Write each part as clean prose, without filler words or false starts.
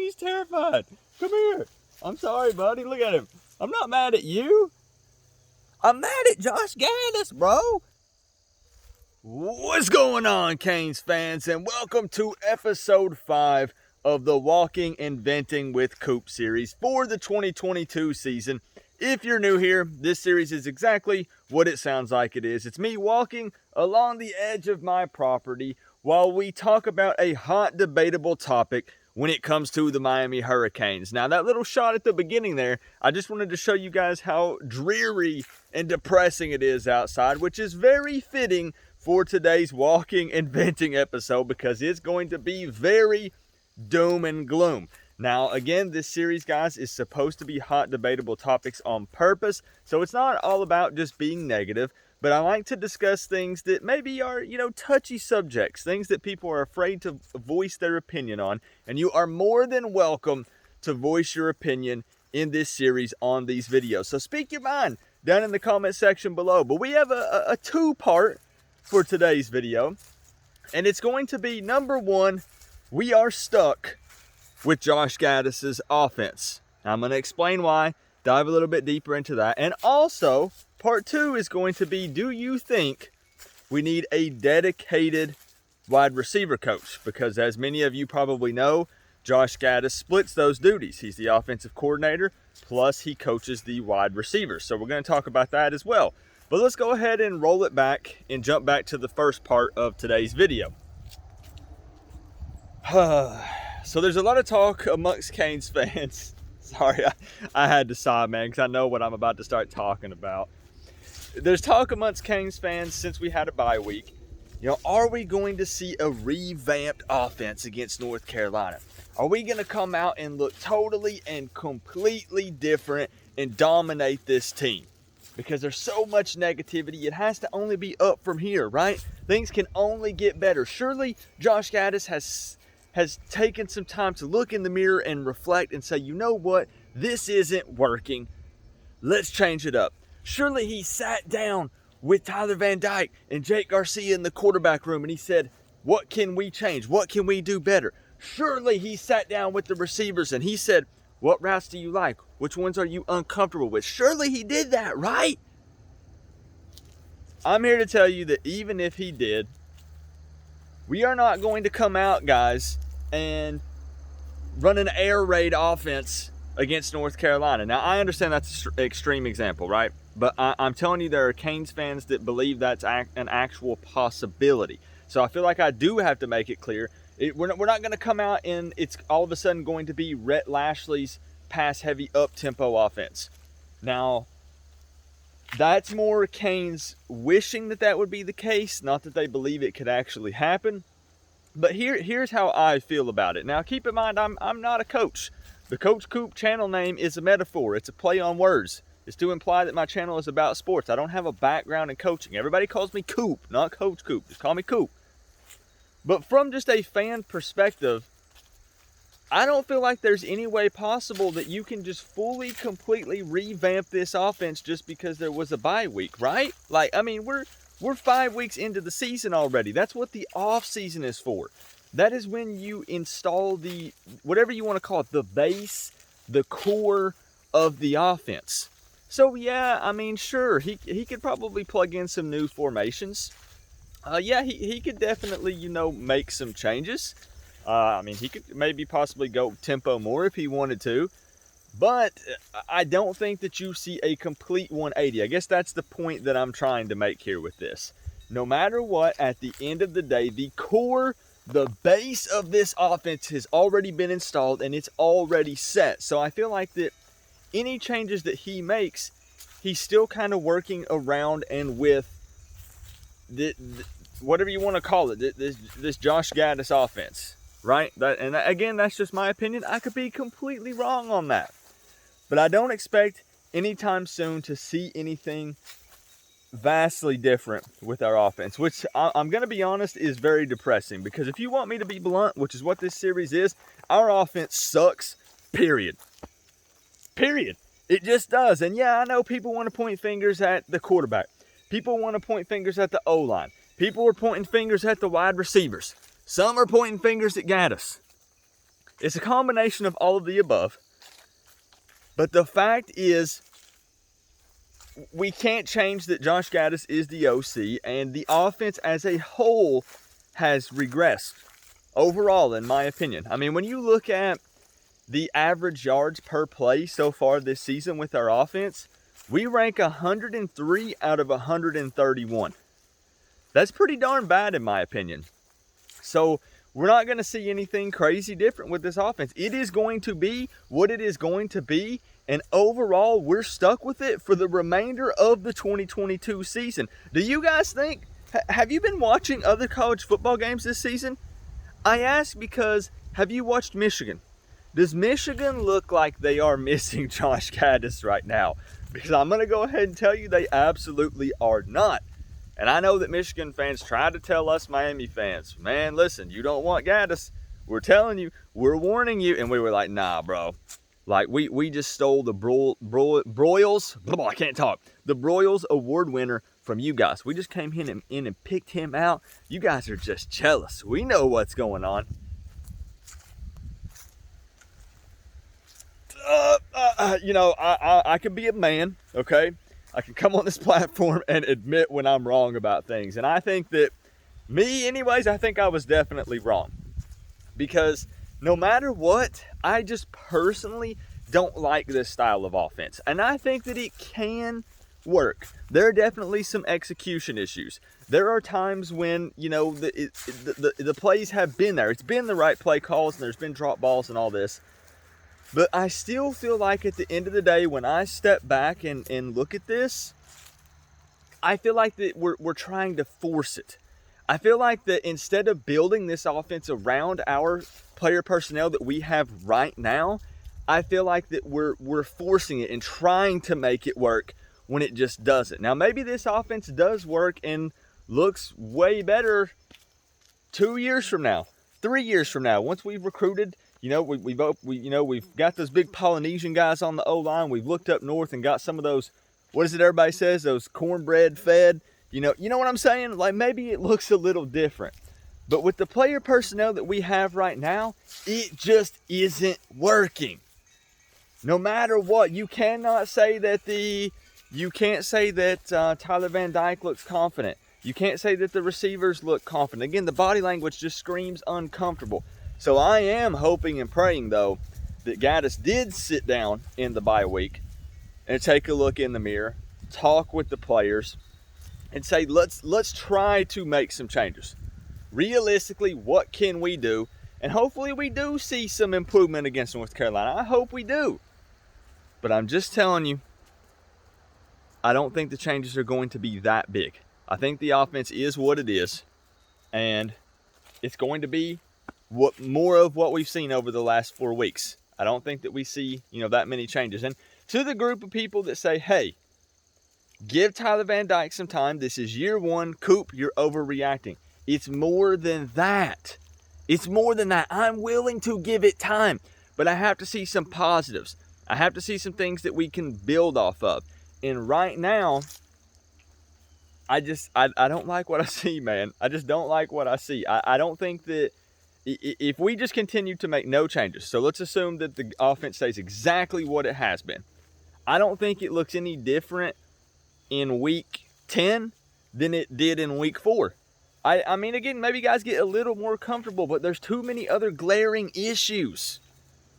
he's terrified. Come here. I'm sorry, buddy. Look at him. I'm not mad at you. I'm mad at Josh Gaddis, bro. What's going on, Canes fans? And welcome to episode 5 of the Walking and Venting with Coop series for the 2022 season. If you're new here, this series is exactly what it sounds like it is. It's me walking along the edge of my property while we talk about a hot, debatable topic when it comes to the Miami Hurricanes. Now, that little shot at the beginning there, I just wanted to show you guys how dreary and depressing it is outside, which is very fitting for today's Walking and Venting episode because it's going to be very doom and gloom. Now, again, this series, guys, is supposed to be hot, debatable topics on purpose, so it's not all about just being negative, but I like to discuss things that maybe are, touchy subjects, things that people are afraid to voice their opinion on, and you are more than welcome to voice your opinion in this series on these videos. So speak your mind down in the comment section below, but we have a two-part for today's video, and it's going to be, number one, we are stuck with Josh Gattis' offense. I'm going to explain why, dive a little bit deeper into that. And also, part 2 is going to be, do you think we need a dedicated wide receiver coach? Because as many of you probably know, Josh Gattis splits those duties. He's the offensive coordinator, plus he coaches the wide receivers. So we're going to talk about that as well. But let's go ahead and roll it back and jump back to the first part of today's video. So there's a lot of talk amongst Canes fans. Sorry, I had to sigh, man, because I know what I'm about to start talking about. There's talk amongst Canes fans since we had a bye week. Are we going to see a revamped offense against North Carolina? Are we going to come out and look totally and completely different and dominate this team? Because there's so much negativity, it has to only be up from here, right? Things can only get better. Surely Josh Gattis has taken some time to look in the mirror and reflect and say, you know what, this isn't working. Let's change it up. Surely he sat down with Tyler Van Dyke and Jake Garcia in the quarterback room and he said, what can we change? What can we do better? Surely he sat down with the receivers and he said, what routes do you like? Which ones are you uncomfortable with? Surely he did that, right? I'm here to tell you that even if he did, we are not going to come out, guys, and run an air raid offense against North Carolina. Now, I understand that's an extreme example, right? But I'm telling you, there are Canes fans that believe that's an actual possibility. So I feel like I do have to make it clear. We're not going to come out and it's all of a sudden going to be Rhett Lashley's pass-heavy, up-tempo offense. Now, that's more Canes wishing that would be the case, not that they believe it could actually happen. But here's how I feel about it. Now, keep in mind, I'm not a coach. The Coach Coop channel name is a metaphor. It's a play on words. It's to imply that my channel is about sports. I don't have a background in coaching. Everybody calls me Coop, not Coach Coop. Just call me Coop. But from just a fan perspective, I don't feel like there's any way possible that you can just fully, completely revamp this offense just because there was a bye week, right? We're 5 weeks into the season already. That's what the off season is for. That is when you install the, whatever you want to call it, the base, the core of the offense. So yeah, sure, he could probably plug in some new formations. He could definitely, make some changes. He could maybe possibly go tempo more if he wanted to. But I don't think that you see a complete 180. I guess that's the point that I'm trying to make here with this. No matter what, at the end of the day, the core, the base of this offense has already been installed and it's already set. So I feel like that any changes that he makes, he's still kind of working around and with whatever you want to call it, this Josh Gaddis offense, right? Again, that's just my opinion. I could be completely wrong on that. But I don't expect anytime soon to see anything vastly different with our offense, which I'm going to be honest is very depressing. Because if you want me to be blunt, which is what this series is, our offense sucks, period. Period. It just does. And yeah, I know people want to point fingers at the quarterback. People want to point fingers at the O-line. People are pointing fingers at the wide receivers. Some are pointing fingers at Gaddis. It's a combination of all of the above. But the fact is, we can't change that Josh Gaddis is the OC, and the offense as a whole has regressed overall, in my opinion. I mean, when you look at the average yards per play so far this season with our offense, we rank 103 out of 131. That's pretty darn bad, in my opinion. So we're not going to see anything crazy different with this offense. It is going to be what it is going to be, and overall, we're stuck with it for the remainder of the 2022 season. Do you guys think, have you been watching other college football games this season? I ask because, have you watched Michigan? Does Michigan look like they are missing Josh Gaddis right now? Because I'm going to go ahead and tell you they absolutely are not. And I know that Michigan fans try to tell us Miami fans, man, listen, you don't want Gaddis. We're telling you, we're warning you. And we were like, nah, bro. Like, we just stole the Broyles, I can't talk, the Broyles award winner from you guys. We just came in and picked him out. You guys are just jealous. We know what's going on. I can be a man, okay? I can come on this platform and admit when I'm wrong about things. And I think that I think I was definitely wrong. Because no matter what, I just personally don't like this style of offense. And I think that it can work. There are definitely some execution issues. There are times when, the plays have been there. It's been the right play calls, and there's been drop balls and all this. But I still feel like at the end of the day, when I step back and look at this, I feel like that we're trying to force it. I feel like that instead of building this offense around our player personnel that we have right now, I feel like that we're forcing it and trying to make it work when it just doesn't. Now, maybe this offense does work and looks way better 2 years from now, 3 years from now, once we've recruited. We've got those big Polynesian guys on the O-line. We've looked up north and got some of those, what is it everybody says, those cornbread fed. You know what I'm saying? Like, maybe it looks a little different. But with the player personnel that we have right now, it just isn't working. No matter what, you can't say that Tyler Van Dyke looks confident. You can't say that the receivers look confident. Again, the body language just screams uncomfortable. So I am hoping and praying, though, that Gaddis did sit down in the bye week and take a look in the mirror, talk with the players, and say, let's try to make some changes. Realistically, what can we do? And hopefully we do see some improvement against North Carolina. I hope we do. But I'm just telling you, I don't think the changes are going to be that big. I think the offense is what it is, and it's going to be more of what we've seen over the last 4 weeks. I don't think that we see, that many changes. And to the group of people that say, hey, give Tyler Van Dyke some time. This is year one. Coop, you're overreacting. It's more than that. It's more than that. I'm willing to give it time, but I have to see some positives. I have to see some things that we can build off of. And right now, I don't like what I see, man. I just don't like what I see. I don't think that if we just continue to make no changes, so let's assume that the offense stays exactly what it has been. I don't think it looks any different in week 10 than it did in week 4. I mean, again, maybe guys get a little more comfortable, but there's too many other glaring issues.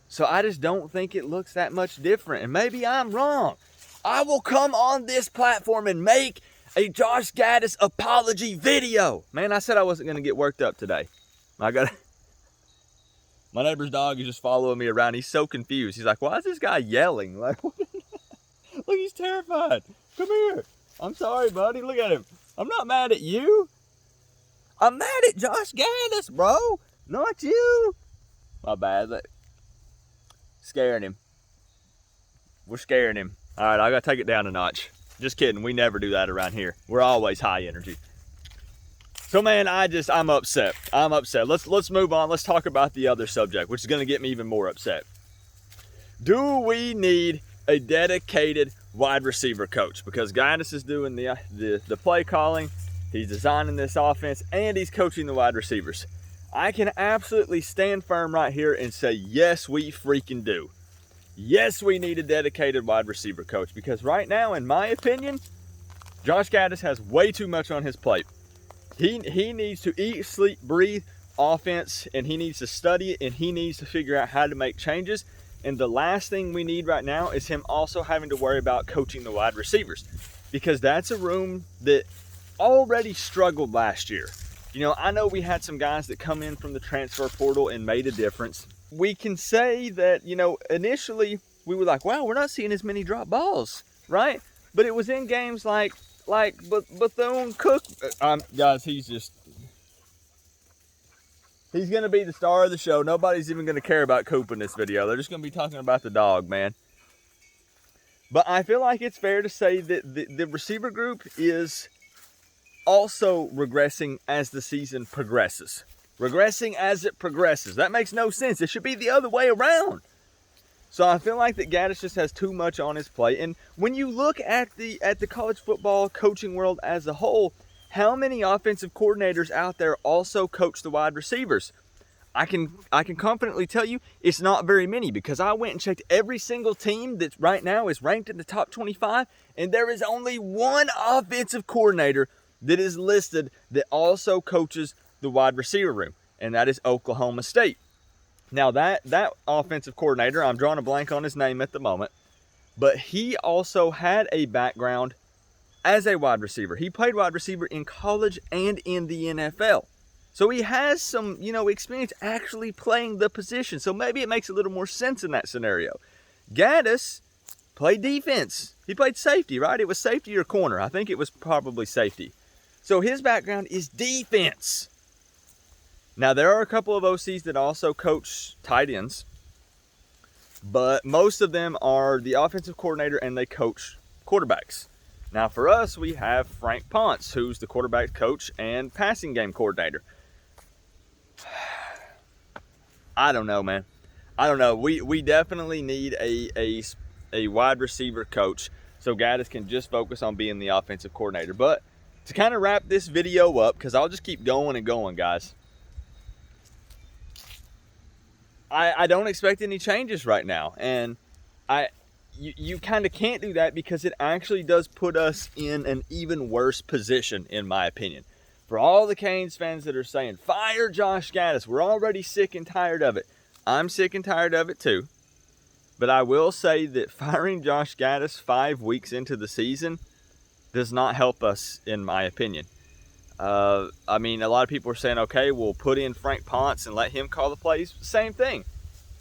So I just don't think it looks that much different. And maybe I'm wrong. I will come on this platform and make a Josh Gaddis apology video. Man, I said I wasn't going to get worked up today. My neighbor's dog is just following me around. He's so confused. He's like, why is this guy yelling? Like, look, he's terrified. Come here. I'm sorry, buddy. Look at him. I'm not mad at you. I'm mad at Josh Gaddis, bro. Not you. My bad. Scaring him. We're scaring him. All right, I got to take it down a notch. Just kidding. We never do that around here. We're always high energy. So, man, I'm upset. I'm upset. Let's move on. Let's talk about the other subject, which is going to get me even more upset. Do we need a dedicated wide receiver coach? Because Gaddis is doing the play calling. He's designing this offense, and he's coaching the wide receivers. I can absolutely stand firm right here and say, yes, we freaking do. Yes, we need a dedicated wide receiver coach, because right now, in my opinion, Josh Gaddis has way too much on his plate. He needs to eat, sleep, breathe offense, and he needs to study it, and he needs to figure out how to make changes. And the last thing we need right now is him also having to worry about coaching the wide receivers, because that's a room that already struggled last year. You know, I know we had some guys that come in from the transfer portal and made a difference. We can say that, you know, initially we were like, wow, we're not seeing as many drop balls, right? But it was in games like Bethune-Cook. Guys, he's going to be the star of the show. Nobody's even going to care about Coop in this video. They're just going to be talking about the dog, man. But I feel like it's fair to say that the receiver group is also regressing as the season progresses. Regressing as it progresses. That makes no sense. It should be the other way around. So I feel like that Gaddis just has too much on his plate. And when you look at the college football coaching world as a whole, how many offensive coordinators out there also coach the wide receivers? I can confidently tell you it's not very many, because I went and checked every single team that right now is ranked in the top 25, and there is only one offensive coordinator that is listed that also coaches the wide receiver room, and that is Oklahoma State. Now that offensive coordinator, I'm drawing a blank on his name at the moment, but he also had a background as a wide receiver. He played wide receiver in college and in the NFL. So he has some, you know, experience actually playing the position. So maybe it makes a little more sense in that scenario. Gaddis played defense. He played safety, right? It was safety or corner. I think it was probably safety. So his background is defense. Now, there are a couple of OCs that also coach tight ends, but most of them are the offensive coordinator and they coach quarterbacks. Now, for us, we have Frank Ponce, who's the quarterback coach and passing game coordinator. I don't know, man. I don't know. We definitely need a wide receiver coach so Gaddis can just focus on being the offensive coordinator. But to kind of wrap this video up, because I'll just keep going and going, guys. I don't expect any changes right now, and you kind of can't do that, because it actually does put us in an even worse position, in my opinion. For all the Canes fans that are saying, fire Josh Gaddis, we're already sick and tired of it. I'm sick and tired of it too. But I will say that firing Josh Gaddis 5 weeks into the season does not help us, in my opinion. I mean, a lot of people are saying, okay, we'll put in Frank Ponce and let him call the plays. Same thing.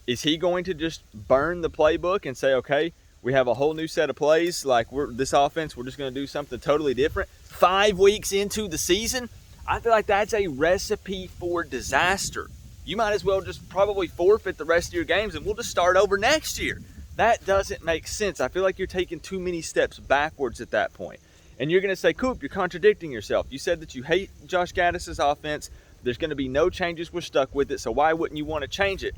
Is he going to just burn the playbook and say, okay, we have a whole new set of plays, like this offense, we're just going to do something totally different 5 weeks into the season? I feel like that's a recipe for disaster. You might as well just probably forfeit the rest of your games and we'll just start over next year. That doesn't make sense. I feel like you're taking too many steps backwards at that point. And you're going to say, Coop, you're contradicting yourself. You said that you hate Josh Gaddis' offense. There's going to be no changes. We're stuck with it. So why wouldn't you want to change it?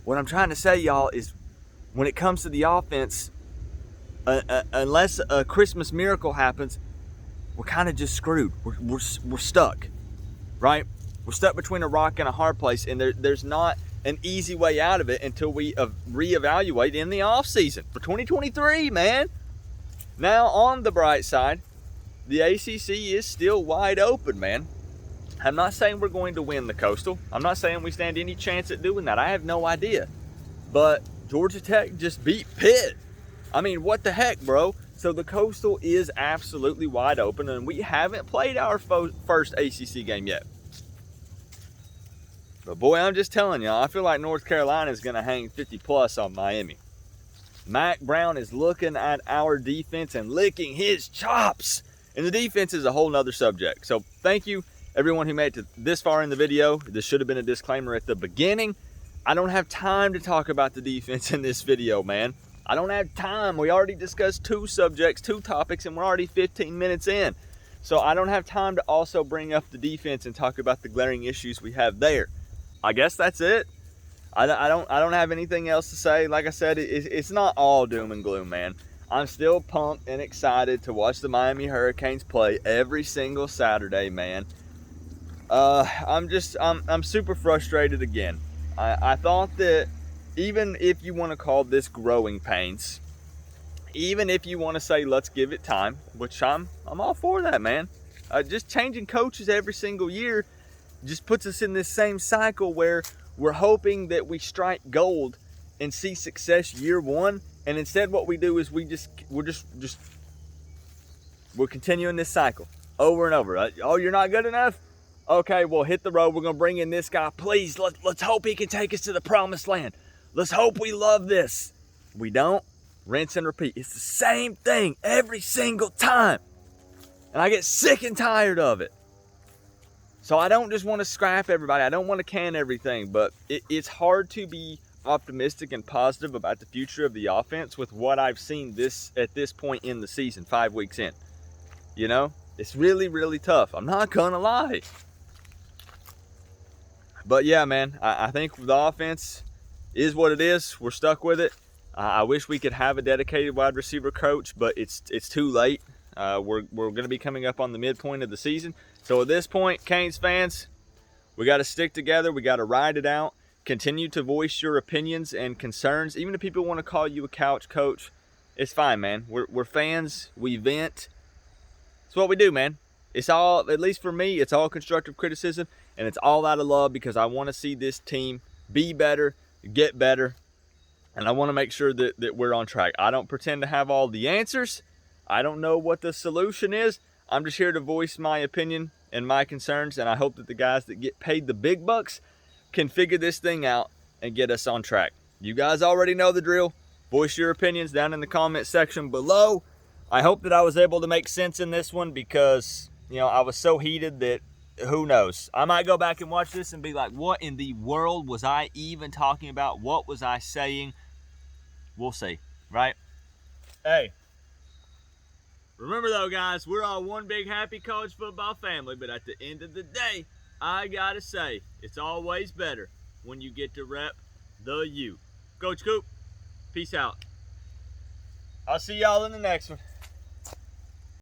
What I'm trying to say, y'all, is when it comes to the offense, unless a Christmas miracle happens, we're kind of just screwed. We're stuck, right? We're stuck between a rock and a hard place, and there's not an easy way out of it until we reevaluate in the offseason for 2023, man. Now, on the bright side, the ACC is still wide open, man. I'm not saying we're going to win the Coastal. I'm not saying we stand any chance at doing that. I have no idea. But Georgia Tech just beat Pitt. I mean, what the heck, bro? So the Coastal is absolutely wide open, and we haven't played our first ACC game yet. But boy, I'm just telling y'all, I feel like North Carolina is going to hang 50+ on Miami. Mac Brown is looking at our defense and licking his chops. And the defense is a whole nother subject. So thank you, everyone who made it to this far in the video. This should have been a disclaimer at the beginning. I don't have time to talk about the defense in this video, man. I don't have time. We already discussed 2 subjects, 2 topics, and we're already 15 minutes in. So I don't have time to also bring up the defense and talk about the glaring issues we have there. I guess that's it. I don't have anything else to say. Like I said, it's not all doom and gloom, man. I'm still pumped and excited to watch the Miami Hurricanes play every single Saturday, man. I'm super frustrated again. I thought that even if you want to call this growing pains, even if you want to say let's give it time, which I'm all for that, man. Just changing coaches every single year just puts us in this same cycle where we're hoping that we strike gold and see success year one, and instead what we do is we're continuing this cycle over and over. Oh, you're not good enough? Okay, well, hit the road. We're gonna bring in this guy. Please, let's hope he can take us to the promised land. Let's hope we love this. We don't. Rinse and repeat. It's the same thing every single time, and I get sick and tired of it. So I don't just want to scrap everybody. I don't want to can everything, but it's hard to be optimistic and positive about the future of the offense with what I've seen at this point in the season, 5 weeks in. You know, it's really, really tough. I'm not gonna lie. But yeah, man, I think the offense is what it is. We're stuck with it. I wish we could have a dedicated wide receiver coach, but it's too late. We're going to be coming up on the midpoint of the season. So at this point, Canes fans, we got to stick together. We got to ride it out. Continue to voice your opinions and concerns. Even if people want to call you a couch coach, it's fine, man. We're fans. We vent. It's what we do, man. It's all, at least for me, it's all constructive criticism, and it's all out of love because I want to see this team be better, get better, and I want to make sure that we're on track. I don't pretend to have all the answers. I don't know what the solution is. I'm just here to voice my opinion and my concerns, and I hope that the guys that get paid the big bucks can figure this thing out and get us on track. You guys already know the drill. Voice your opinions down in the comment section below. I hope that I was able to make sense in this one because, you know, I was so heated that who knows. I might go back and watch this and be like, what in the world was I even talking about? What was I saying? We'll see, right? Hey, remember though, guys, we're all one big happy college football family, but at the end of the day, I gotta say, it's always better when you get to rep the U. Coach Coop, peace out. I'll see y'all in the next one.